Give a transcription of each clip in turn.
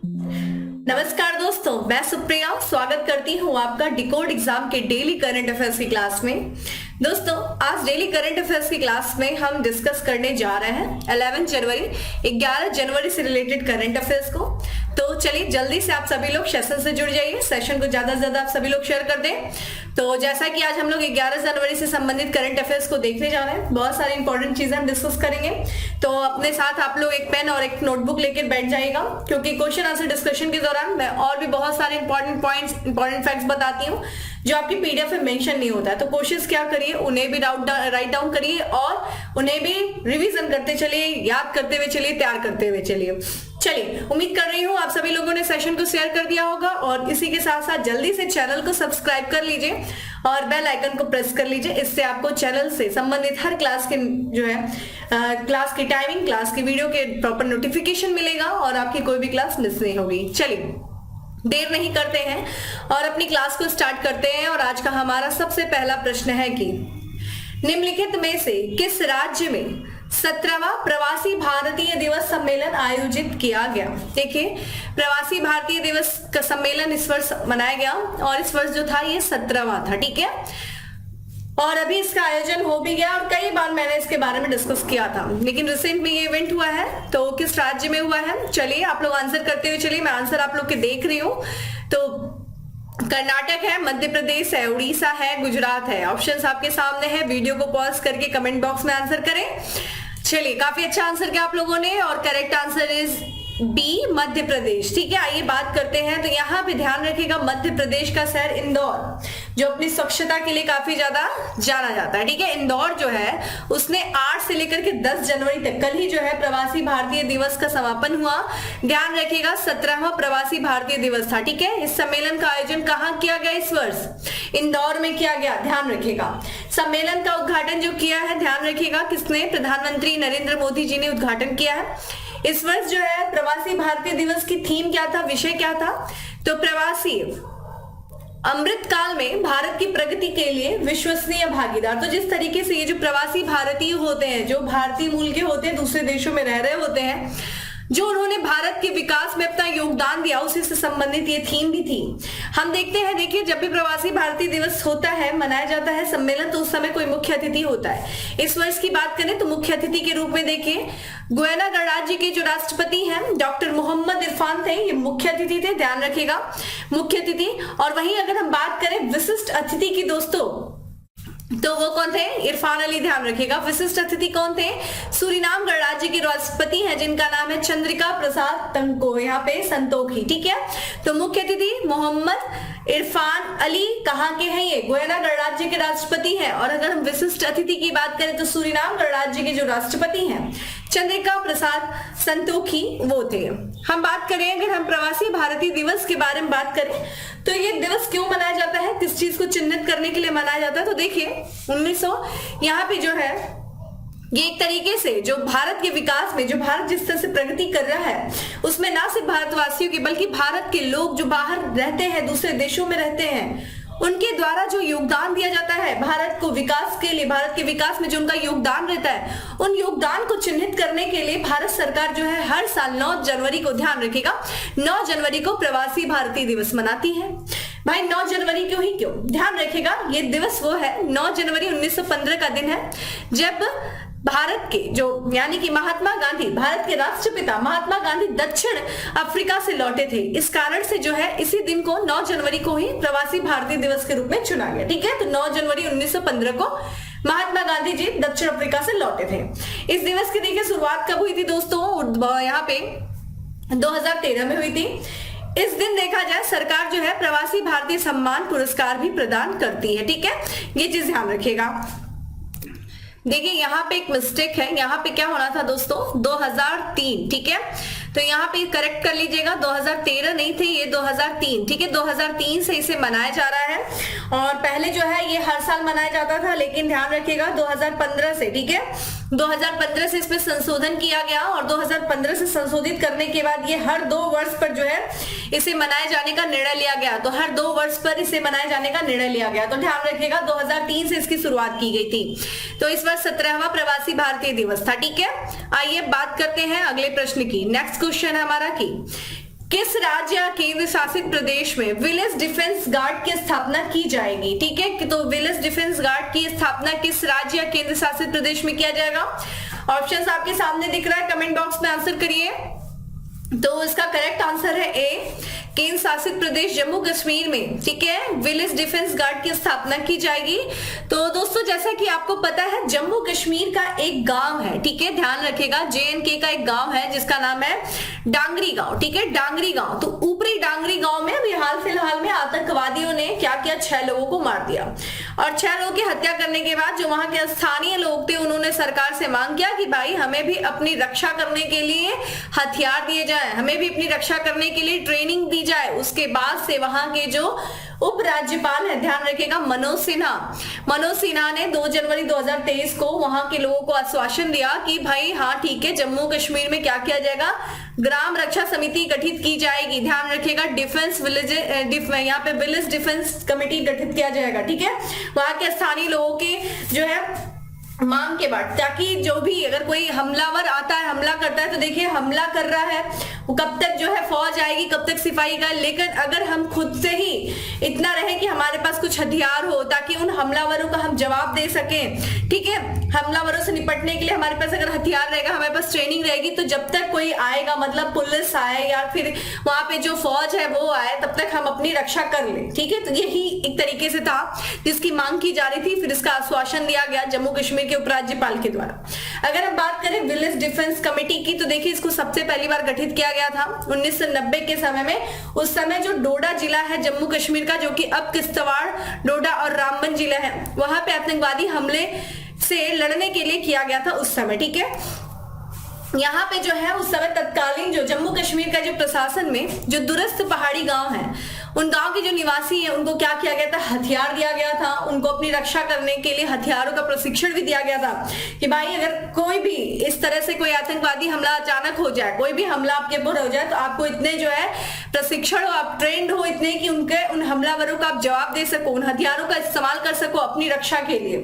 नमस्कार दोस्तों, मैं सुप्रिया स्वागत करती हूँ आपका डिकोड एग्जाम के डेली करंट अफेयर्स की क्लास में। दोस्तों, आज डेली करंट अफेयर्स की क्लास में हम डिस्कस करने जा रहे हैं 11 जनवरी 11 जनवरी से रिलेटेड करंट अफेयर्स को। तो चलिए जल्दी से आप सभी लोग सेशन से जुड़ जाइए, सेशन को ज्यादा से ज्यादा आप सभी लोग शेयर कर दें। तो जैसा कि आज हम लोग 11 जनवरी से संबंधित करंट अफेयर्स को देखने जा रहे हैं, बहुत सारी इंपॉर्टेंट चीजें हम डिस्कस करेंगे। तो अपने साथ आप लोग एक पेन और एक नोटबुक लेकर बैठ जाइएगा, क्योंकि क्वेश्चन आंसर डिस्कशन के दौरान मैं और भी बहुत सारे इंपॉर्टेंट पॉइंट्स, इंपॉर्टेंट फैक्ट्स बताती हूँ जो आपकी पीडीएफ में मेंशन नहीं होता है। तो कोशिश क्या करिए, उन्हें भी राइट डाउन करिए और उन्हें भी रिवीजन करते चलिए, याद करते हुए चलिए, तैयार करते हुए चलिए। चलिए, उम्मीद कर रही हूँ आप सभी लोगों ने सेशन को शेयर कर दिया होगा और इसी के साथ साथ जल्दी से चैनल को सब्सक्राइब कर लीजिए और बेल आइकन को प्रेस कर लीजिए। इससे आपको चैनल से संबंधित हर क्लास के जो है क्लास की टाइमिंग, क्लास की वीडियो के प्रॉपर नोटिफिकेशन मिलेगा और आपकी कोई भी क्लास मिस नहीं होगी। चलिए देर नहीं करते हैं और अपनी क्लास को स्टार्ट करते हैं। और आज का हमारा सबसे पहला प्रश्न है कि निम्नलिखित में से किस राज्य में 17वां प्रवासी भारतीय दिवस सम्मेलन आयोजित किया गया। देखिए, प्रवासी भारतीय दिवस का सम्मेलन इस वर्ष मनाया गया और इस वर्ष जो था ये 17वां था, ठीक है। और अभी इसका आयोजन हो भी गया और कई बार मैंने इसके बारे में डिस्कस किया था, लेकिन रिसेंट में ये इवेंट हुआ है। तो किस राज्य में हुआ है, चलिए आप लोग आंसर करते हुए चलिए। मैं आंसर आप लोग के देख रही हूँ। तो कर्नाटक है, मध्य प्रदेश है, उड़ीसा है, गुजरात है। ऑप्शंस आपके सामने है, वीडियो को पॉज करके कमेंट बॉक्स में आंसर करें। चलिए, काफी अच्छा आंसर किया आप लोगों ने और correct answer is B, Madhya Pradesh. ठीक है, आइए बात करते हैं। तो यहाँ पे ध्यान रखिएगा, मध्य प्रदेश का शहर इंदौर जो अपनी स्वच्छता के लिए काफी ज्यादा जाना जाता है, ठीक है। इंदौर जो है उसने 8 से लेकर के 10 जनवरी तक, कल ही जो है प्रवासी भारतीय दिवस का समापन हुआ। ध्यान रखिएगा, 17वां प्रवासी भारतीय दिवस था, ठीक है। इस सम्मेलन का आयोजन कहाँ किया गया इस वर्ष? इंदौर में किया गया। ध्यान रखिएगा, सम्मेलन का उद्घाटन जो किया है, ध्यान रखिएगा किसने? प्रधानमंत्री नरेंद्र मोदी जी ने उद्घाटन किया है। इस वर्ष जो है प्रवासी भारतीय दिवस की थीम क्या था, विषय क्या था? तो प्रवासी अमृत काल में भारत की प्रगति के लिए विश्वसनीय भागीदार। तो जिस तरीके से ये जो प्रवासी भारतीय होते हैं, जो भारतीय मूल के होते हैं, दूसरे देशों में रह रहे होते हैं, जो उन्होंने भारत के विकास में अपना योगदान दिया, उसी से संबंधित ये थीम भी थी। हम देखते हैं, देखिए जब भी प्रवासी भारतीय दिवस होता है, मनाया जाता है सम्मेलन, तो उस समय कोई मुख्य अतिथि होता है। इस वर्ष की बात करें तो मुख्य अतिथि के रूप में देखिए गुयाना गणराज्य के जो राष्ट्रपति हैं डॉक्टर मोहम्मद इरफान थे, ये मुख्य अतिथि थे। ध्यान रखिएगा, मुख्य अतिथि। और वहीं अगर हम बात करें विशिष्ट अतिथि की दोस्तों, तो वो कौन थे? इरफान अली। ध्यान रखिएगा, विशिष्ट अतिथि कौन थे? सूरीनाम गणराज्य के राष्ट्रपति हैं जिनका नाम है चंद्रिका प्रसाद तंको, यहाँ पे संतोखी, ठीक है। तो मुख्य अतिथि मोहम्मद इरफान अली कहाँ के हैं? ये गुयाना गणराज्य के राष्ट्रपति हैं। और अगर हम विशिष्ट अतिथि की बात करें तो सूरीनाम गणराज्य के जो राष्ट्रपति हैं चंद्रिका प्रसाद संतोखी, वो थे। हम बात करें, अगर हम प्रवासी भारतीय दिवस के बारे में बात करें तो ये दिवस क्यों मनाया जाता है, किस चीज को चिन्हित करने के लिए मनाया जाता है? तो देखिए 1900 यहाँ पे जो है ये एक तरीके से जो भारत के विकास में, जो भारत जिस तरह से प्रगति कर रहा है, उसमें ना सिर्फ भारतवासियों की बल्कि भारत के लोग जो बाहर रहते हैं, दूसरे देशों में रहते हैं, उनके द्वारा जो योगदान दिया जाता है भारत को विकास के लिए, भारत के विकास में जो उनका योगदान रहता है, उन योगदान को चिन्हित करने के लिए भारत सरकार जो है हर साल 9 जनवरी को, ध्यान रखिएगा, 9 जनवरी को प्रवासी भारतीय दिवस मनाती है। भाई 9 जनवरी क्यों ही क्यों? ध्यान रखिएगा, ये दिवस वो है 9 जनवरी 1915 का दिन है, जब भारत के जो यानी कि महात्मा गांधी, भारत के राष्ट्रपिता महात्मा गांधी दक्षिण अफ्रीका से लौटे थे। इस कारण से जो है इसी दिन को 9 जनवरी को ही प्रवासी भारतीय दिवस के रूप में चुना गया, ठीक है। तो 9 जनवरी 1915 को महात्मा गांधी जी दक्षिण अफ्रीका से लौटे थे। इस दिवस की देखिए शुरुआत कब हुई थी दोस्तों? यहाँ पे 2013 में हुई थी। इस दिन देखा जाए सरकार जो है प्रवासी भारतीय सम्मान पुरस्कार भी प्रदान करती है, ठीक है। ये चीज ध्यान रखिएगा। देखिए यहाँ पे एक मिस्टेक है, यहाँ पे क्या होना था दोस्तों? 2003, ठीक है। तो यहाँ पे करेक्ट कर लीजिएगा, 2013 नहीं थे, ये 2003, ठीक है। 2003 से इसे मनाया जा रहा है और पहले जो है ये हर साल मनाया जाता था, लेकिन ध्यान रखिएगा 2015 से, ठीक है, 2015 से इसमें संशोधन किया गया और 2015 से संशोधित करने के बाद ये हर 2 वर्ष पर जो है इसे मनाए जाने का निर्णय लिया गया। तो हर 2 वर्ष पर इसे मनाए जाने का निर्णय लिया गया। तो ध्यान रखिएगा 2003 से इसकी शुरुआत की गई थी। तो इस वर्ष 17वां प्रवासी भारतीय दिवस था, ठीक है। आइए बात करते हैं अगले प्रश्न की। नेक्स्ट क्वेश्चन है हमारा कि किस राज्य या केंद्र शासित प्रदेश में विलेज डिफेंस गार्ड की स्थापना की जाएगी? ठीक है, तो विलेज डिफेंस गार्ड की स्थापना किस राज्य या केंद्र शासित प्रदेश में किया जाएगा? ऑप्शंस आपके सामने दिख रहा है, कमेंट बॉक्स में आंसर करिए। तो इसका करेक्ट आंसर है ए, केंद्र शासित प्रदेश जम्मू कश्मीर में, ठीक है, विलेज डिफेंस गार्ड की स्थापना की जाएगी। तो दोस्तों जैसा कि आपको पता है जम्मू कश्मीर का एक गांव है, ठीक है, ध्यान रखेगा, JNK का एक गांव है जिसका नाम है डांगरी गांव, ठीक है, डांगरी गांव। तो ऊपरी डांगरी गांव में अभी हाल फिलहाल में आतंकवादियों ने क्या किया, 6 लोगों को मार दिया और 6 लोगों की हत्या करने के बाद जो वहां के स्थानीय लोग थे उन्होंने सरकार से मांग किया कि भाई हमें भी अपनी रक्षा करने के लिए हथियार दिए जाए, हमें भी अपनी रक्षा करने के लिए ट्रेनिंग दी जाए। उसके बाद से वहां के जो उपराज्यपाल है, ध्यान रखिएगा, मनोज सिन्हा ने 2 जनवरी 2023 को वहां के लोगों को आश्वासन दिया कि भाई हाँ ठीक है, जम्मू कश्मीर में क्या किया जाएगा, ग्राम रक्षा समिति गठित की जाएगी। ध्यान रखिएगा, डिफेंस विलेज यहाँ पे विलेज डिफेंस कमेटी गठित किया जाएगा, ठीक है, वहां के स्थानीय लोगों के जो है मांग के बाद, ताकि जो भी अगर कोई हमलावर आता है, हमला करता है, तो देखिए हमला कर रहा है वो कब तक जो है फौज आएगी, कब तक सिपाही का, लेकिन अगर हम खुद से ही इतना रहे कि हमारे पास कुछ हथियार हो ताकि उन हमलावरों का हम जवाब दे सकें, ठीक है, हमलावरों से निपटने के लिए हमारे पास अगर हथियार रहेगा, हमारे पास ट्रेनिंग रहेगी, तो जब तक कोई आएगा, मतलब पुलिस आए या फिर वहां पे जो फौज है वो आए, तब तक हम अपनी रक्षा कर ले, ठीक है। तो यही एक तरीके से था जिसकी मांग की जा रही थी, फिर इसका आश्वासन दिया गया जम्मू कश्मीर के उपराज्यपाल के द्वारा। अगर हम बात करें विलेज डिफेंस कमेटी की, तो देखिए इसको सबसे पहली बार गठित किया गया था 1990 के समय में। उस समय जो डोडा जिला है जम्मू कश्मीर का, जो कि अब किश्तवाड़, डोडा और रामबन जिला है, वहां पे आतंकवादी हमले से लड़ने के लिए किया गया था उस समय, ठीक है। यहाँ पे जो है उस समय तत्कालीन जो जम्मू कश्मीर का जो प्रशासन में जो दूरस्थ पहाड़ी गांव है, उन गांव के जो निवासी हैं उनको क्या किया गया था, हथियार दिया गया था, उनको अपनी रक्षा करने के लिए हथियारों का प्रशिक्षण भी दिया गया था कि भाई अगर कोई भी इस तरह से कोई आतंकवादी हमला अचानक हो जाए, कोई भी हमला आपके ऊपर हो जाए, तो आपको इतने जो है प्रशिक्षण हो, आप ट्रेंड हो इतने कि उन हमलावरों का आप जवाब दे सको, उन हथियारों का इस्तेमाल कर सको अपनी रक्षा के लिए।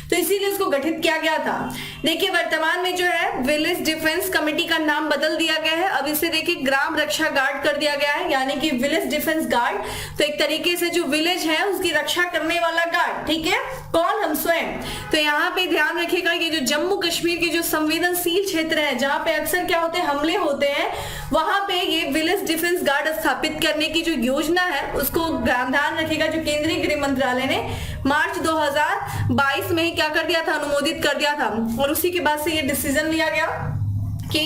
तो इसीलिए इसको गठित किया गया था। देखिए वर्तमान में जो है विलेज डिफेंस कमेटी का नाम बदल दिया गया है, अब इसे देखिए ग्राम रक्षा गार्ड कर दिया गया है, यानी कि विलेज डिफेंस गार्ड। तो एक तरीके से जो विलेज है उसकी रक्षा करने वाला गार्ड, ठीक है, कौन, हम स्वयं। तो यहाँ पे ध्यान रखिएगा ये जो जम्मू कश्मीर के जो संवेदनशील क्षेत्र है, जहां पे अक्सर क्या होते हैं, हमले होते हैं, वहां पे ये विलेज डिफेंस गार्ड स्थापित करने की जो योजना है उसको ध्यान रखिएगा, जो केंद्रीय गृह मंत्रालय ने मार्च 2022 में ही क्या कर दिया था, अनुमोदित कर दिया था। और उसी के बाद से ये डिसीजन लिया गया कि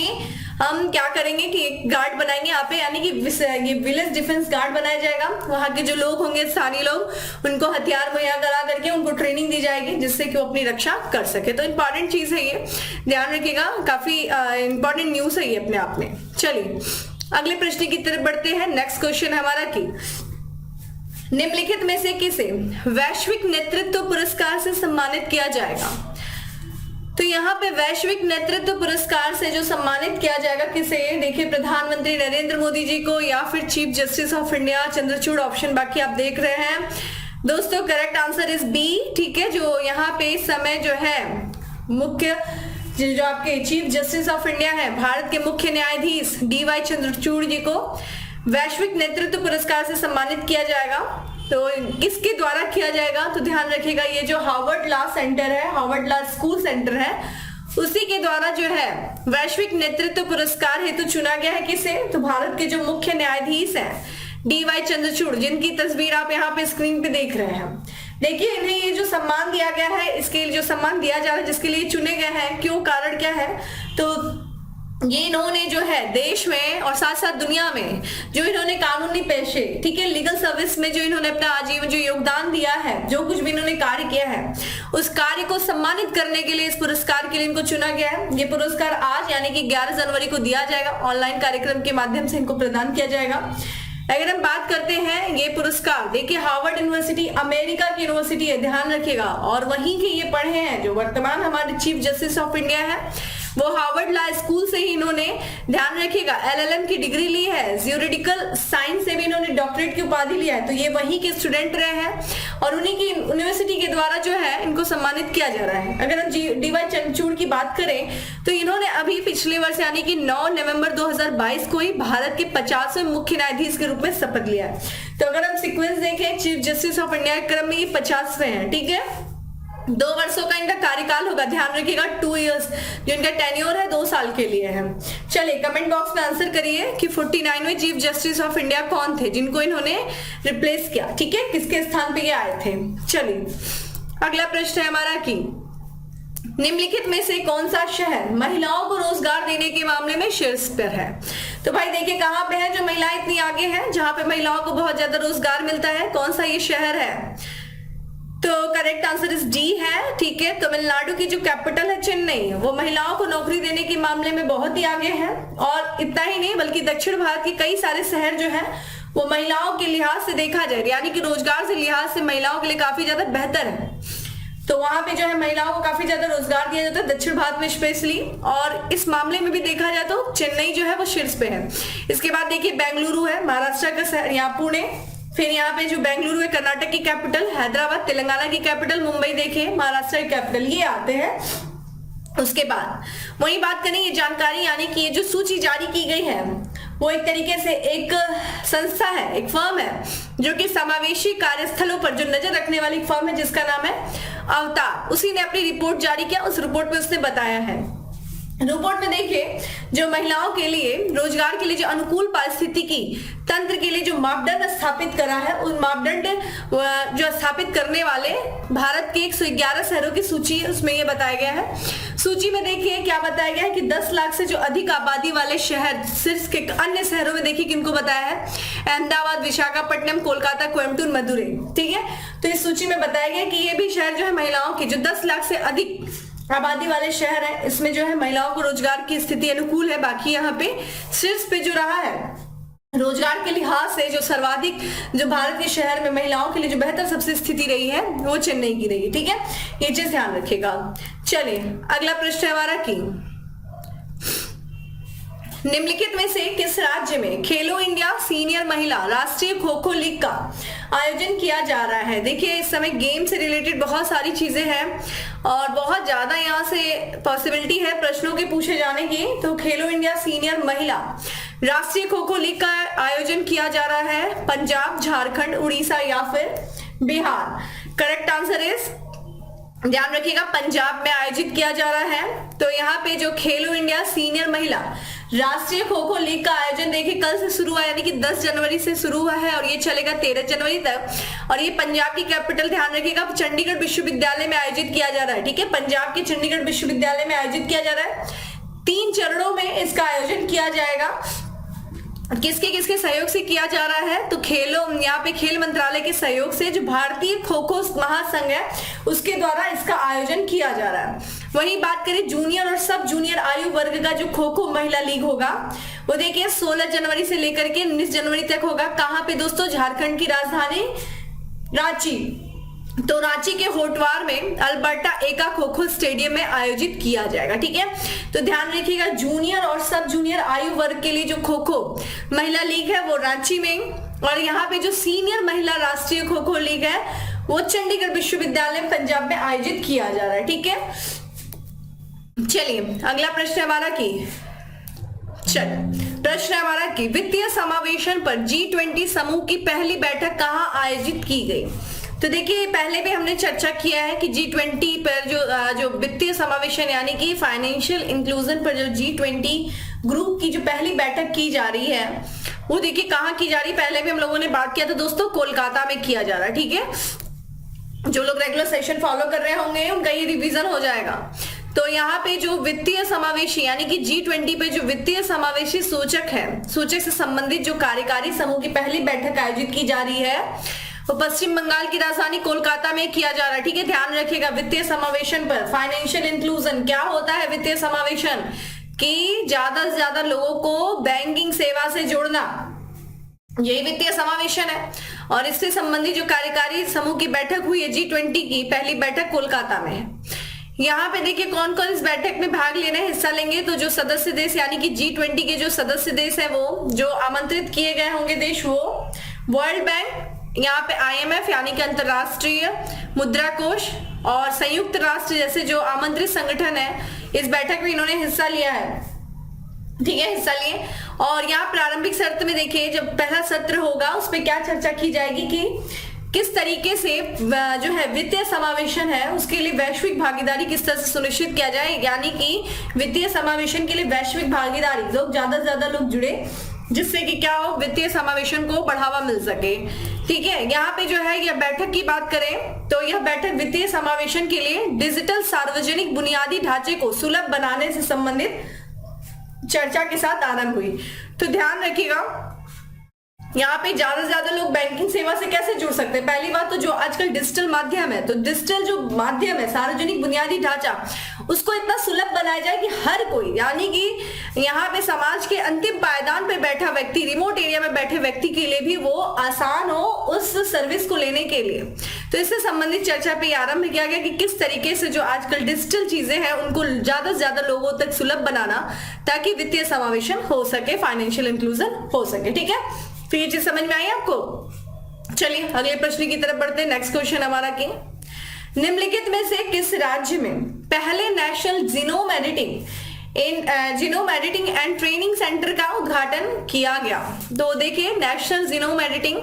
हम क्या करेंगे कि एक गार्ड बनाएंगे यहाँ पे, यानी कि ये विलेज डिफेंस गार्ड बनाया जाएगा। वहां के जो लोग होंगे, स्थानीय लोग, उनको हथियार मुहैया करा करके उनको ट्रेनिंग दी जाएगी जिससे कि वो अपनी रक्षा कर सके। तो इंपॉर्टेंट चीज है ये, ध्यान रखिएगा, काफी इंपॉर्टेंट न्यूज है ये अपने आप में। चलिए अगले प्रश्न की तरफ बढ़ते हैं। नेक्स्ट क्वेश्चन है हमारा कि निम्नलिखित में से किसे वैश्विक नेतृत्व पुरस्कार से सम्मानित किया जाएगा? तो यहाँ पे वैश्विक नेतृत्व पुरस्कार से जो सम्मानित किया जाएगा किसे, देखिए प्रधानमंत्री नरेंद्र मोदी जी को या फिर chief justice of India Chandrachud, option बाकी आप देख रहे हैं दोस्तों। करेक्ट आंसर इज बी, ठीक है, जो यहाँ पे इस समय जो है मुख्य जो आपके चीफ जस्टिस ऑफ इंडिया है, भारत के मुख्य न्यायाधीश DY चंद्रचूड़ जी को वैश्विक नेतृत्व पुरस्कार से सम्मानित किया जाएगा। तो किसके द्वारा किया जाएगा, तो ध्यान रखिएगा ये जो हार्वर्ड लॉ सेंटर है, हार्वर्ड लॉ स्कूल सेंटर है, उसी के द्वारा जो है वैश्विक नेतृत्व पुरस्कार हेतु चुना गया है किसे, तो भारत के जो मुख्य न्यायाधीश हैं DY चंद्रचूड़, जिनकी तस्वीर आप यहाँ पे स्क्रीन पे देख रहे हैं। देखिए इन्हें ये जो सम्मान दिया गया है, इसके लिए जो सम्मान दिया जा रहा है, जिसके लिए चुने गए हैं, क्यों, कारण क्या है, तो ये इन्होंने जो है देश में और साथ साथ दुनिया में जो इन्होंने कानूनी पेशे, ठीक है, लीगल सर्विस में जो इन्होंने अपना आजीवन जो योगदान दिया है, जो कुछ भी इन्होंने कार्य किया है, उस कार्य को सम्मानित करने के लिए इस पुरस्कार के लिए इनको चुना गया है। ये पुरस्कार आज यानी कि 11 जनवरी को दिया जाएगा, ऑनलाइन कार्यक्रम के माध्यम से इनको प्रदान किया जाएगा। अगर हम बात करते हैं ये पुरस्कार, देखिए हार्वर्ड यूनिवर्सिटी अमेरिका की यूनिवर्सिटी है, ध्यान रखिएगा, और वहीं के ये पढ़े हैं जो वर्तमान हमारे चीफ जस्टिस ऑफ इंडिया है, वो हार्वर्ड लॉ स्कूल से ही इन्होंने, ध्यान रखिएगा, LLM की डिग्री ली है, ज्यूरिडिकल साइंस से भी इन्होंने डॉक्टरेट की उपाधि लिया है, तो ये वहीं के स्टूडेंट रहे हैं और उन्हीं की यूनिवर्सिटी के द्वारा जो है इनको सम्मानित किया जा रहा है। अगर हम DY चंद्रचूड़ की बात करें तो इन्होंने अभी पिछले वर्ष यानी कि 9 नवंबर 2022 को ही भारत के 50वें मुख्य न्यायाधीश के रूप में शपथ लिया है। तो अगर हम सीक्वेंस देखें, चीफ जस्टिस ऑफ इंडिया के क्रम में ये 50वें हैं, ठीक है। 2 वर्षों का इनका कार्यकाल होगा, ध्यान रखिएगा 2 इयर्स जो इनका टेन्योर है 2 साल के लिए है। चलिए कमेंट बॉक्स में आंसर करिए कि 49वें चीफ जस्टिस ऑफ इंडिया कौन थे जिनको इन्होंने रिप्लेस किया, ठीक है, किसके स्थान पे ये आए थे। चलिए अगला प्रश्न है हमारा कि निम्नलिखित में से कौन सा शहर महिलाओं को रोजगार देने के मामले में शीर्ष पर है। तो भाई देखिए कहां पे है जो महिलाएं इतनी आगे हैं जहां पे महिलाओं को बहुत ज्यादा रोजगार मिलता है, कौन सा ये शहर है। तो करेक्ट आंसर इस डी है, ठीक है। तमिलनाडु की जो कैपिटल है चेन्नई, वो महिलाओं को नौकरी देने के मामले में बहुत ही आगे है। और इतना ही नहीं बल्कि दक्षिण भारत के कई सारे शहर जो है वो महिलाओं के लिहाज से देखा जाए यानी कि रोजगार से लिहाज से महिलाओं के लिए काफी ज्यादा बेहतर है। तो वहां पे जो है महिलाओं को काफी ज्यादा रोजगार दिया जाता है दक्षिण भारत में स्पेशली, और इस मामले में भी देखा जाए तो चेन्नई जो है वो शीर्ष पे है। इसके बाद देखिए बेंगलुरु है महाराष्ट्र का शहर, यहाँ पुणे, फिर यहाँ पे जो बेंगलुरु है कर्नाटक की कैपिटल, हैदराबाद तेलंगाना की कैपिटल, मुंबई देखिए महाराष्ट्र की कैपिटल, ये आते हैं। उसके बाद वही बात करें ये जानकारी यानी कि ये जो सूची जारी की गई है वो एक तरीके से एक संस्था है, एक फर्म है जो कि समावेशी कार्यस्थलों पर जो नजर रखने वाली फर्म है जिसका नाम है अवतार। उसी ने अपनी रिपोर्ट जारी किया, उस रिपोर्ट में उसने बताया है। रिपोर्ट में देखिए जो महिलाओं के लिए रोजगार के लिए जो अनुकूल पारिस्थितिकी तंत्र के लिए जो मापदंड स्थापित करा है, उन मापदंड जो स्थापित करने वाले भारत के 111 शहरों की सूची है, उसमें ये बताया गया है। सूची में देखिए क्या बताया गया है कि 10 लाख से जो अधिक आबादी वाले शहर, सिर्फ के अन्य शहरों में देखिए किनको बताया है, अहमदाबाद, विशाखापट्टनम, कोलकाता, कोयम्बटूर, मदुरई, ठीक है। तो इस सूची में बताया गया कि ये भी शहर जो है महिलाओं के जो 10 लाख से अधिक आबादी वाले शहर है, इसमें जो है महिलाओं को रोजगार की स्थिति अनुकूल है। बाकी यहाँ पे शीर्ष पे जो रहा है रोजगार के लिहाज से जो सर्वाधिक जो भारत के शहर में महिलाओं के लिए जो बेहतर सबसे स्थिति रही है वो चेन्नई की रही है, ठीक है, ये चीज ध्यान रखिएगा। चलिए अगला प्रश्न है हमारा कि निम्नलिखित में से किस राज्य में खेलो इंडिया सीनियर महिला राष्ट्रीय खो खो लीग का आयोजन किया जा रहा है। देखिए इस समय गेम से रिलेटेड बहुत सारी चीजें हैं और बहुत ज्यादा यहाँ से पॉसिबिलिटी है प्रश्नों के पूछे जाने की। तो खेलो इंडिया सीनियर महिला राष्ट्रीय खो खो लीग का आयोजन किया जा रहा है पंजाब, झारखंड, उड़ीसा या फिर बिहार। करेक्ट आंसर इज, ध्यान रखिएगा, पंजाब में आयोजित किया जा रहा है। तो यहाँ पे जो खेलो इंडिया सीनियर महिला राष्ट्रीय खो खो लीग का आयोजन देखिए कल से शुरू हुआ यानी कि 10 जनवरी से शुरू हुआ है और ये चलेगा 13 जनवरी तक। और ये पंजाब की कैपिटल ध्यान रखिएगा चंडीगढ़ विश्वविद्यालय में आयोजित किया जा रहा है, ठीक है, पंजाब के चंडीगढ़ विश्वविद्यालय में आयोजित किया जा रहा है। 3 चरणों में इसका आयोजन किया जाएगा। किसके किसके सहयोग से किया जा रहा है, तो खेलो यहाँ पे खेल मंत्रालय के सहयोग से जो भारतीय खो खो महासंघ है उसके द्वारा इसका आयोजन किया जा रहा है। वही बात करें जूनियर और सब जूनियर आयु वर्ग का जो खो खो महिला लीग होगा वो देखिए 16 जनवरी से लेकर के 19 जनवरी तक होगा। कहाँ पे दोस्तों, झारखंड की राजधानी रांची। तो रांची के होटवार में अल्बर्टा एका खो खो स्टेडियम में आयोजित किया जाएगा, ठीक है। तो ध्यान रखिएगा जूनियर और सब जूनियर आयु वर्ग के लिए जो खो खो महिला लीग है वो रांची में, और यहाँ पे जो सीनियर महिला राष्ट्रीय खो खो लीग है वो चंडीगढ़ विश्वविद्यालय पंजाब में आयोजित किया जा रहा है, ठीक है। चलिए अगला प्रश्न हमारा की प्रश्न हमारा कि वित्तीय समावेशन पर G20 समूह की पहली बैठक कहां आयोजित की गई। तो देखिए पहले भी हमने चर्चा किया है कि G20 पर जो वित्तीय समावेशन यानी कि फाइनेंशियल इंक्लूजन पर जो G20 ग्रुप की जो पहली बैठक की जा रही है वो देखिए कहाँ की जा रही है। पहले भी हम लोगों ने बात किया था दोस्तों, कोलकाता में किया जा रहा है, ठीक है। जो लोग रेगुलर सेशन फॉलो कर रहे होंगे उनका ये रिवीजन हो जाएगा। तो यहाँ पे जो वित्तीय समावेशी यानी कि G20 पे जो वित्तीय समावेशी सूचक है, सूचक से संबंधित जो कार्यकारी समूह की पहली बैठक आयोजित की जा रही है वो पश्चिम बंगाल की राजधानी कोलकाता में किया जा रहा है, ठीक है। ध्यान रखिएगा वित्तीय समावेशन पर फाइनेंशियल इंक्लूजन क्या होता है। वित्तीय समावेशन कि ज्यादा से ज्यादा लोगों को बैंकिंग सेवा से जोड़ना, यही वित्तीय समावेशन है। और इससे संबंधित जो कार्यकारी समूह की बैठक हुई है G20 की पहली बैठक कोलकाता में है। यहाँ पे देखिए कौन कौन इस बैठक में भाग लेने हिस्सा लेंगे। तो जो सदस्य देश यानी कि G20 के जो सदस्य देश है वो जो आमंत्रित किए गए होंगे देश वो वर्ल्ड बैंक, यहाँ पे IMF यानी कि अंतरराष्ट्रीय मुद्रा कोष और संयुक्त राष्ट्र जैसे जो आमंत्रित संगठन है, इस बैठक में इन्होंने हिस्सा लिया है। ठीक है, हिस्सा लिए। और यहाँ प्रारंभिक सत्र में देखिए, जब पहला सत्र होगा उस पर क्या चर्चा की जाएगी कि किस तरीके से जो है वित्तीय समावेशन है उसके लिए वैश्विक भागीदारी किस तरह से सुनिश्चित किया जाए, यानी कि वित्तीय समावेशन के लिए वैश्विक भागीदारी, लोग ज्यादा से ज्यादा लोग जुड़े जिससे कि क्या हो, वित्तीय समावेशन को बढ़ावा मिल सके। ठीक है, यहाँ पे जो है यह बैठक की बात करें तो यह बैठक वित्तीय समावेशन के लिए डिजिटल सार्वजनिक बुनियादी ढांचे को सुलभ बनाने से संबंधित चर्चा के साथ आरंभ हुई। तो ध्यान रखिएगा, यहाँ पे ज्यादा से ज्यादा लोग बैंकिंग सेवा से कैसे जुड़ सकते हैं। पहली बात तो जो आजकल डिजिटल माध्यम है, तो डिजिटल जो माध्यम है, सार्वजनिक बुनियादी ढांचा, उसको इतना सुलभ बनाया जाए कि हर कोई, यानी कि यहाँ पे समाज के अंतिम पायदान पे बैठा व्यक्ति, रिमोट एरिया में बैठे व्यक्ति के लिए भी वो आसान हो उस सर्विस को लेने के लिए। तो इससे संबंधित चर्चा पे आरंभ किया गया कि किस तरीके से जो आजकल डिजिटल चीजें हैं उनको ज्यादा से ज्यादा लोगों तक सुलभ बनाना, ताकि वित्तीय समावेशन हो सके, फाइनेंशियल इंक्लूजन हो सके। ठीक है, तो ये चीज समझ में आई आपको। चलिए अगले प्रश्न की तरफ बढ़ते हैं। नेक्स्ट क्वेश्चन हमारा कि निम्नलिखित में से किस राज्य में पहले national genome editing and training centre का उद्घाटन किया गया। तो देखिए, national genome editing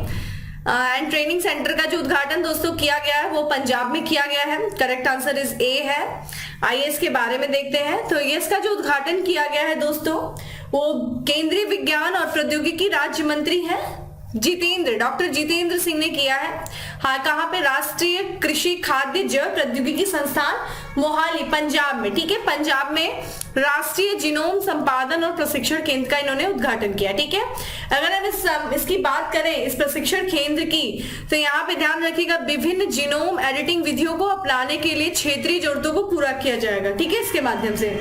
and training centre का जो उद्घाटन दोस्तों किया गया है वो पंजाब में किया गया है। करेक्ट आंसर इज ए है। आइए इसके बारे में देखते हैं। तो ये इसका जो उद्घाटन किया गया है दोस्तों, वो केंद्रीय विज्ञान और प्रौद्योगिकी राज्य मंत्री हैं डॉक्टर जितेंद्र सिंह ने किया है। हाँ, कहाँ पे? राष्ट्रीय कृषि खाद्य जैव प्रौद्योगिकी संस्थान मोहाली, पंजाब में। ठीक है, पंजाब में राष्ट्रीय जीनोम संपादन और प्रशिक्षण केंद्र का इन्होंने उद्घाटन किया। ठीक है, अगर हम इसकी बात करें, इस प्रशिक्षण केंद्र की, तो यहाँ पे ध्यान रखिएगा, विभिन्न जीनोम एडिटिंग विधियों को अपनाने के लिए क्षेत्रीय जरूरतों को पूरा किया जाएगा। ठीक है, इसके माध्यम से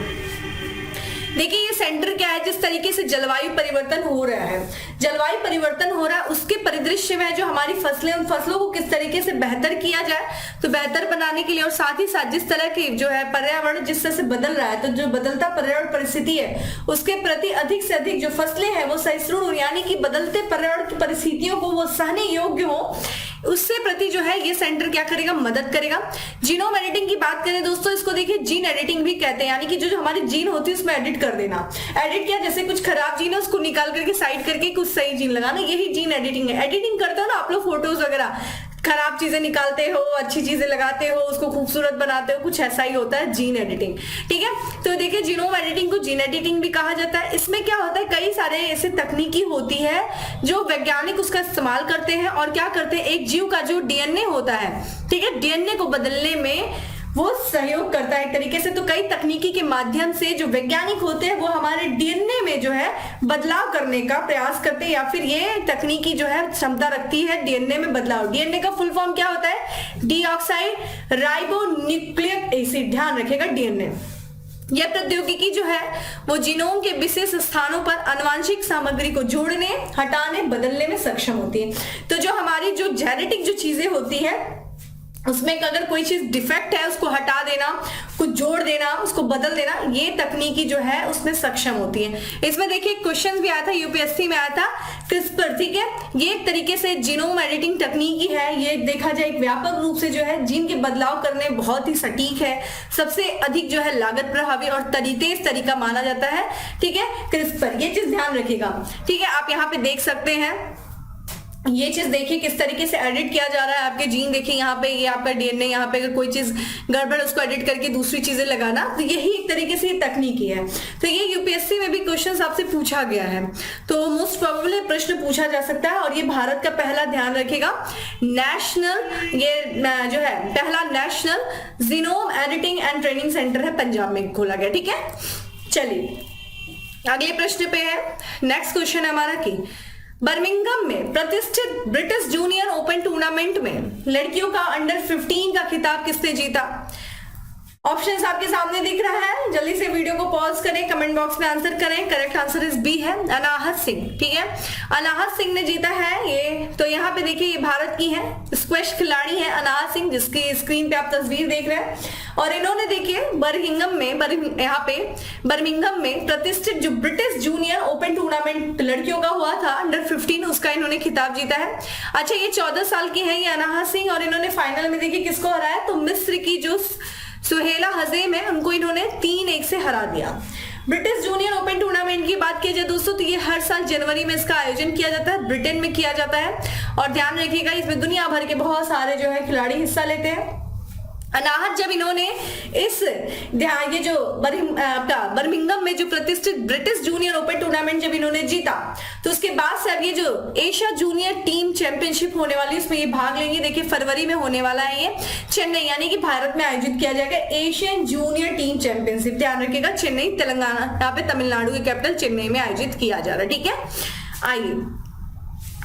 देखिए ये सेंटर क्या है, जिस तरीके से जलवायु परिवर्तन हो रहा है, जलवायु परिवर्तन हो रहा है, उसके परिदृश्य में जो हमारी फसलें, उन फसलों को किस तरीके से बेहतर किया जाए, तो बेहतर बनाने के लिए, और साथ ही साथ जिस तरह की जो है पर्यावरण जिस तरह से बदल रहा है, तो जो बदलता पर्यावरण परिस्थिति है उसके प्रति अधिक से अधिक जो फसलें हैं वो सहिष्णु हो, यानी कि बदलते पर्यावरण की परिस्थितियों को वो सहने योग्य हो, उससे प्रति जो है ये सेंटर क्या करेगा, मदद करेगा। जीनोम एडिटिंग की बात करें दोस्तों, इसको देखिए जीन एडिटिंग भी कहते हैं, यानी कि जो हमारी जीन होती है उसमें एडिट कर देना। एडिट क्या, जैसे कुछ खराब जीन है उसको निकाल करके साइड करके कुछ सही जीन लगाना, यही जीन एडिटिंग है। एडिटिंग करते हो ना आप लोग, फोटोज वगैरह, खराब चीजें निकालते हो, अच्छी चीजें लगाते हो, उसको खूबसूरत बनाते हो, कुछ ऐसा ही होता है जीन एडिटिंग। ठीक है, तो देखिए जीनोम एडिटिंग को जीन एडिटिंग भी कहा जाता है। इसमें क्या होता है, कई सारे ऐसे तकनीकी होती है जो वैज्ञानिक उसका इस्तेमाल करते हैं और क्या करते हैं, एक जीव का जो डीएनए होता है, ठीक है, डीएनए को बदलने में वो सहयोग करता है एक तरीके से। तो कई तकनीकी के माध्यम से जो वैज्ञानिक होते हैं वो हमारे डीएनए में जो है बदलाव करने का प्रयास करते हैं, या फिर ये तकनीकी जो है क्षमता रखती है डीएनए में बदलाव। डीएनए का फुल फॉर्म क्या होता है, डीऑक्साइड राइबोन्यूक्लिक एसिड, ध्यान रखेगा डीएनए। यह प्रौद्योगिकी जो है वो जीनोम के विशेष स्थानों पर आनुवांशिक सामग्री को जोड़ने, हटाने, बदलने में सक्षम होती है। तो जो हमारी जो जेनेटिक जो चीजें होती है उसमें अगर कोई चीज डिफेक्ट है उसको हटा देना, कुछ जोड़ देना, उसको बदल देना, ये तकनीकी जो है उसमें सक्षम होती है। इसमें देखिए क्वेश्चन भी आया था, यूपीएससी में आया था, क्रिस्पर। ठीक है, ये एक तरीके से जीनोम एडिटिंग तकनीकी है, ये देखा जाए एक व्यापक रूप से जो है जीन के बदलाव करने बहुत ही सटीक है, सबसे अधिक जो है लागत प्रभावी और तेज तरीका माना जाता है। ठीक है, क्रिस्पर, ये चीज ध्यान रखिएगा। ठीक है, आप यहाँ पे देख सकते हैं, ये चीज देखिए किस तरीके से एडिट किया जा रहा है। आपके जीन देखिए, यहाँ पे ये आपका डीएनए, यहाँ पे अगर कोई चीज गड़बड़ उसको एडिट करके दूसरी चीजें लगाना, तो यही एक तरीके से ये तकनीकी है। तो ये यूपीएससी में भी क्वेश्चन आपसे पूछा गया है, तो मोस्ट प्रोबेबली प्रश्न पूछा जा सकता है। और ये भारत का पहला, ध्यान रखिएगा, नेशनल, ये जो है पहला national genome editing and training centre है, पंजाब में खोला गया। ठीक है, चलिए अगले प्रश्न पे है। नेक्स्ट क्वेश्चन हमारा की बर्मिंघम में प्रतिष्ठित ब्रिटिश जूनियर ओपन टूर्नामेंट में लड़कियों का अंडर 15 का खिताब किसने जीता? ऑप्शंस आपके सामने दिख रहा है, जल्दी से वीडियो को पॉज करें, कमेंट बॉक्स में आंसर करें। करेक्ट आंसर इज बी है, अनाहत सिंह। ठीक है, अनाहत सिंह ने जीता है ये। तो यहाँ पे देखिए ये भारत की है, स्क्वैश खिलाड़ी है अनाहत सिंह, जिसकी स्क्रीन पे आप तस्वीर देख रहे हैं। और इन्होंने देखिए बर्मिंघम में प्रतिष्ठित जो ब्रिटिश जूनियर ओपन टूर्नामेंट लड़कियों का हुआ था अंडर 15, उसका इन्होंने खिताब जीता है। अच्छा, ये 14 साल की है, ये अनाहा सिंह, और इन्होंने फाइनल में देखिए किसको हराया, तो मिस्र की जो सुहेला हजेम है उनको इन्होंने 3-1 से हरा दिया। ब्रिटिश जूनियर ओपन टूर्नामेंट की बात की जाए दोस्तों, तो ये हर साल जनवरी में इसका आयोजन किया जाता है, ब्रिटेन में किया जाता है। और ध्यान रखिएगा इसमें दुनिया भर के बहुत सारे जो है खिलाड़ी हिस्सा लेते हैं। अनाहत जब इन्होंने ये जो बर्मिंघम में जो प्रतिष्ठित ब्रिटिश जूनियर ओपन टूर्नामेंट जब इन्होंने जीता, तो उसके बाद से अब ये जो एशिया जूनियर टीम चैंपियनशिप होने वाली है उसमें ये भाग लेंगे। देखिए फरवरी में होने वाला है ये चेन्नई यानी कि भारत में आयोजित किया जाएगा एशियन जूनियर टीम चैंपियनशिप। ध्यान रखिएगा चेन्नई तेलंगाना, यहाँ पे तमिलनाडु की कैपिटल चेन्नई में आयोजित किया जा रहा है। ठीक है, आइए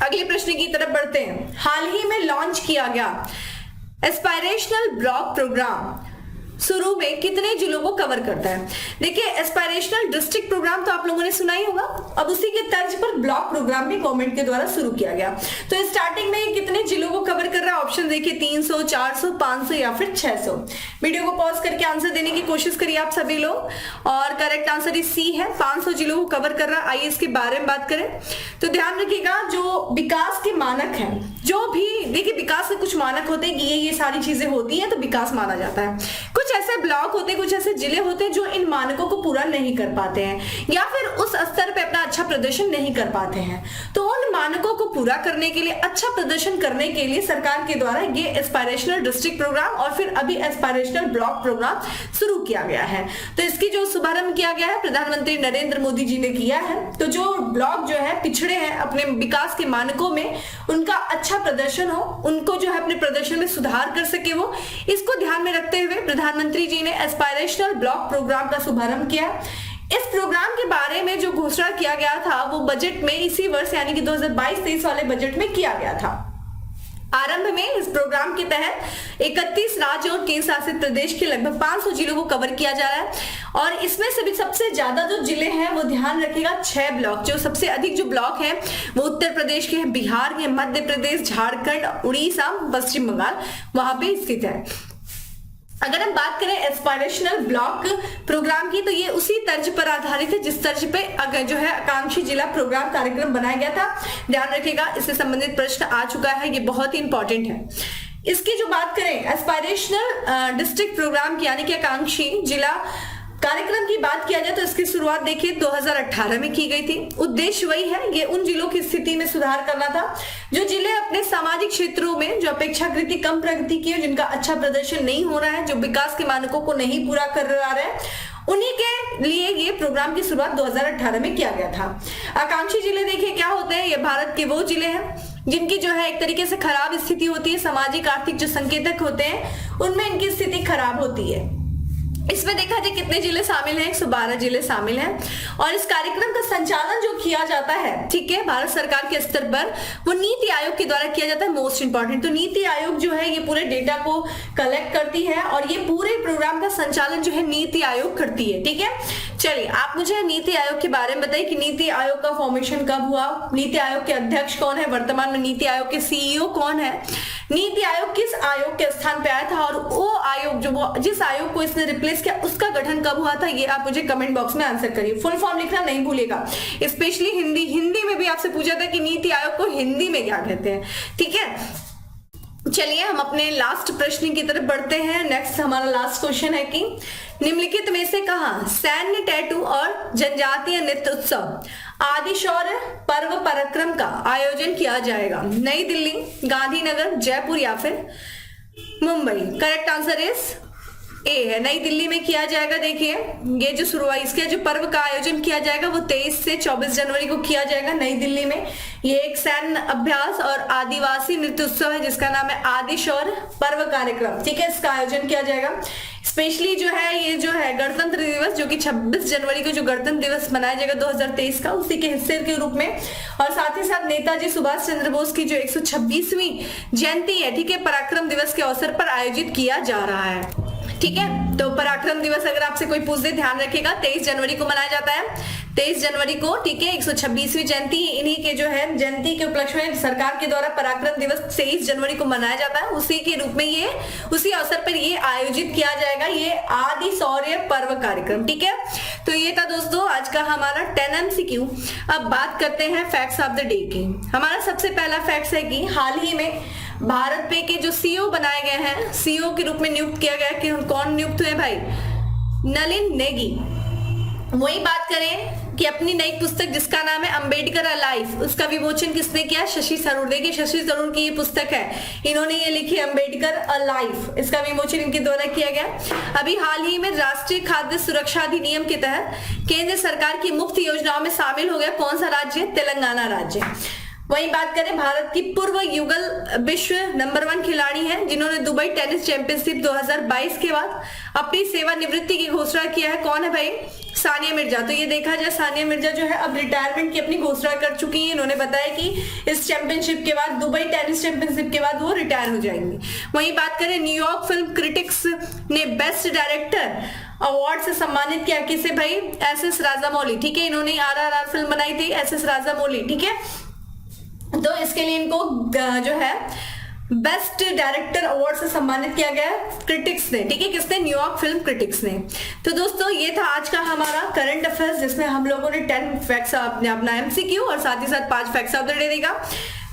अगले प्रश्न की तरफ बढ़ते हैं। हाल ही में लॉन्च किया गया एस्पायरेशनल ब्लॉक प्रोग्राम शुरू में कितने जिलों को कवर करता है? देखिए एस्पायरेशनल डिस्ट्रिक्ट प्रोग्राम तो आप लोगों ने सुना ही होगा, अब उसी के तर्ज पर ब्लॉक प्रोग्राम भी गवर्नमेंट के द्वारा शुरू किया गया। तो स्टार्टिंग में ये कितने जिलों को कवर कर रहा है? ऑप्शन देखिए 300, 400, 500 या फिर 600। वीडियो को पॉज करके आंसर देने की कोशिश करिए आप सभी लोग, और करेक्ट आंसर इस सी है, 500 जिलों को कवर कर रहा है। आइए इसके बारे में बात करें। तो ध्यान रखिएगा जो विकास के मानक है, जो भी देखिए विकास के कुछ मानक होते हैं कि ये सारी चीजें होती है तो विकास माना जाता है। कुछ ऐसे ब्लॉक होते हैं, कुछ ऐसे जिले होते हैं जो इन मानकों को पूरा नहीं कर पाते हैं या फिर उस स्तर पे अपना अच्छा प्रदर्शन नहीं कर पाते हैं। तो उन मानकों को पूरा करने के लिए, अच्छा प्रदर्शन करने के लिए सरकार के द्वारा ये एस्पायरेशनल डिस्ट्रिक्ट प्रोग्राम और फिर अभी एस्पायरेशनल ब्लॉक प्रोग्राम शुरू किया गया है। तो इसकी जो शुभारंभ किया गया है प्रधानमंत्री नरेंद्र मोदी जी ने किया है। तो जो ब्लॉक जो है पिछड़े हैं अपने विकास के मानकों में, उनका अच्छा प्रदर्शन हो, उनको जो है अपने प्रदर्शन में सुधार कर सके वो, इसको ध्यान में रखते हुए प्रधानमंत्री जी ने एस्पायरेशनल ब्लॉक प्रोग्राम का शुभारंभ किया। इस प्रोग्राम के बारे में जो घोषणा किया गया था वो बजट में इसी वर्ष यानी कि 2022-23 वाले बजट में किया गया था। आरंभ में इस प्रोग्राम के तहत 31 राज्य और केंद्र शासित प्रदेश के लगभग 500 जिलों को कवर किया जा रहा है। और इसमें से भी सबसे ज्यादा जो जिले हैं वो ध्यान रखिएगा 6 ब्लॉक, जो सबसे अधिक जो ब्लॉक हैं वो उत्तर प्रदेश के हैं, बिहार के, मध्य प्रदेश, झारखंड, उड़ीसा, पश्चिम बंगाल वहां पे स्थित है। अगर हम बात करें एस्पायरेशनल ब्लॉक प्रोग्राम की, तो ये उसी तर्ज पर आधारित है जिस तर्ज पे अगर जो है आकांक्षी जिला प्रोग्राम कार्यक्रम बनाया गया था। ध्यान रखिएगा इससे संबंधित प्रश्न आ चुका है, ये बहुत ही इंपॉर्टेंट है। इसकी जो बात करें एस्पायरेशनल डिस्ट्रिक्ट प्रोग्राम की यानी कि आकांक्षी जिला कार्यक्रम की बात किया जाए तो इसकी शुरुआत देखिए 2018 में की गई थी। उद्देश्य वही है, ये उन जिलों की स्थिति में सुधार करना था जो जिले अपने सामाजिक क्षेत्रों में जो अपेक्षाकृत कम प्रगति की है, जिनका अच्छा प्रदर्शन नहीं हो रहा है, जो विकास के मानकों को नहीं पूरा कर रहा है, उन्हीं के लिए ये प्रोग्राम की शुरुआत 2018 में किया गया था। आकांक्षी जिले देखिए क्या होते हैं, ये भारत के वो जिले हैं जिनकी जो है एक तरीके से खराब स्थिति होती है, सामाजिक आर्थिक जो संकेतक होते हैं उनमें इनकी स्थिति खराब होती है। इसमें देखा जाए कितने जिले शामिल हैं, 112 जिले शामिल हैं। और इस कार्यक्रम का संचालन जो किया जाता है, ठीक है, भारत सरकार के स्तर पर, वो नीति आयोग के द्वारा किया जाता है। मोस्ट इंपॉर्टेंट, तो नीति आयोग जो है ये पूरे डेटा को कलेक्ट करती है और ये पूरे प्रोग्राम का संचालन जो है नीति आयोग करती है। ठीक है, चलिए आप मुझे नीति आयोग के बारे में बताइए कि नीति आयोग का फॉर्मेशन कब हुआ, नीति आयोग के अध्यक्ष कौन है, वर्तमान में नीति आयोग के सीईओ कौन है, नीति आयोग किस आयोग के स्थान पे आया था, और वो आयोग जो जिस आयोग को इसने रिप्लेस किया उसका गठन कब हुआ था, ये आप मुझे कमेंट बॉक्स में आंसर करिए। फुल फॉर्म लिखना नहीं भूलिएगा, स्पेशली हिंदी में भी आपसे पूछा था कि नीति आयोग को हिंदी में क्या कहते हैं। ठीक है, चलिए हम अपने लास्ट प्रश्न की तरफ बढ़ते हैं। नेक्स्ट हमारा लास्ट क्वेश्चन है कि निम्नलिखित में से कहां सैन्य टैटू और जनजातीय नृत्य उत्सव आदि शौर्य पर्व पराक्रम का आयोजन किया जाएगा? नई दिल्ली, गांधीनगर, जयपुर या फिर Mumbai? Correct answer is a है, नई दिल्ली में किया जाएगा। देखिए ये जो शुरुआत इसके जो पर्व का आयोजन किया जाएगा वो 23 से 24 जनवरी को किया जाएगा नई दिल्ली में। ये एक सैन्य अभ्यास और आदिवासी नृत्य उत्सव है जिसका नाम है आदि शौर्य पर्व कार्यक्रम। ठीक है, इसका आयोजन किया जाएगा। स्पेशली जो है ये जो है गणतंत्र दिवस जो कि 26 जनवरी को जो गणतंत्र दिवस मनाया जाएगा 2023 का, उसी के हिस्से के रूप में, और साथ ही साथ नेताजी सुभाष चंद्र बोस की जो 126वीं जयंती है, ठीक है, पराक्रम दिवस के अवसर पर आयोजित किया जा रहा है। ठीक है, तो पराक्रम दिवस अगर आपसे कोई पूछ दे ध्यान रखिएगा 23 जनवरी को मनाया जाता है। 23 जनवरी को, ठीक है, 126वीं जयंती इन्हीं के जो है जयंती के उपलक्ष्य में सरकार के द्वारा पराक्रम दिवस 23 जनवरी को मनाया जाता है। उसी के रूप में ये, उसी अवसर पर ये आयोजित किया जाएगा ये आदि शौर्य पर्व कार्यक्रम, ठीक है। तो ये था दोस्तों आज का हमारा 10 MCQ। अब बात करते हैं फैक्ट्स ऑफ द डे की। हमारा सबसे पहला फैक्ट है कि हाल ही में भारत पे के जो सीईओ बनाए गए हैं, सीईओ के रूप में नियुक्त किया गया, कि कौन नियुक्त हुए भाई? नलिन नेगी। वही बात करें कि अपनी नई पुस्तक जिसका नाम है अंबेडकर अलाइव, उसका विमोचन किसने किया? शशि थरूर। देखिए शशि थरूर की ये पुस्तक है, इन्होंने ये लिखी अंबेडकर अलाइव, इसका विमोचन इनके द्वारा किया गया। अभी हाल ही में राष्ट्रीय खाद्य सुरक्षा अधिनियम के तहत केंद्र सरकार की मुफ्त योजनाओं में शामिल हो गया कौन सा राज्य? तेलंगाना राज्य। वही बात करें भारत की पूर्व युगल विश्व नंबर 1 खिलाड़ी हैं जिन्होंने दुबई टेनिस चैंपियनशिप 2022 के बाद अपनी सेवानिवृत्ति की घोषणा किया है। कौन है भाई? सानिया मिर्जा। तो ये देखा जाए सानिया मिर्जा जो है अब रिटायरमेंट की अपनी घोषणा कर चुकी है। इन्होंने बताया कि इस चैंपियनशिप के बाद, दुबई टेनिस चैंपियनशिप के बाद वो रिटायर हो जाएंगी। वहीं बात करें न्यूयॉर्क फिल्म क्रिटिक्स ने बेस्ट डायरेक्टर अवार्ड से सम्मानित किया किसे भाई? SS राजामौली, ठीक है। इन्होंने RRR फिल्म बनाई थी, SS राजामौली, ठीक है। तो इसके लिए इनको जो है बेस्ट डायरेक्टर अवार्ड से सम्मानित किया गया क्रिटिक्स ने, ठीक है। किसने? न्यूयॉर्क फिल्म क्रिटिक्स ने। तो दोस्तों ये था आज का हमारा करंट अफेयर्स जिसमें हम लोगों ने 10 फैक्ट्स अपना MCQ और साथ ही साथ 5 फैक्ट्स ऑफ द डे देगा।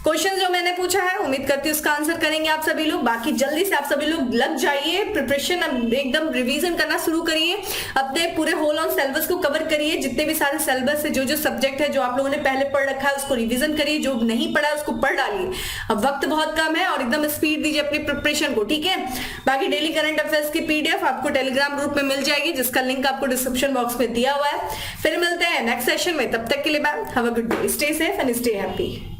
क्वेश्चन जो मैंने पूछा है उम्मीद करती हूँ उसका आंसर करेंगे आप सभी लोग। बाकी जल्दी से आप सभी लोग लग जाइए प्रिपरेशन, एकदम रिवीजन करना शुरू करिए, अपने पूरे होल ऑन सिलेबस को कवर करिए। जितने भी सारे सिलेबस है, जो सब्जेक्ट है जो आप लोगों ने पहले पढ़ रखा है उसको रिवीजन करिए, जो नहीं पढ़ा है उसको पढ़ डालिए। अब वक्त बहुत कम है और एकदम स्पीड दीजिए अपनी प्रिपरेशन को, ठीक है। बाकी डेली करंट अफेयर्स की PDF आपको टेलीग्राम ग्रुप में मिल जाएगी जिसका लिंक आपको डिस्क्रिप्शन बॉक्स में दिया हुआ है। फिर मिलते हैं नेक्स्ट सेशन में, तब तक के लिए bye, have a good day, stay safe and stay happy.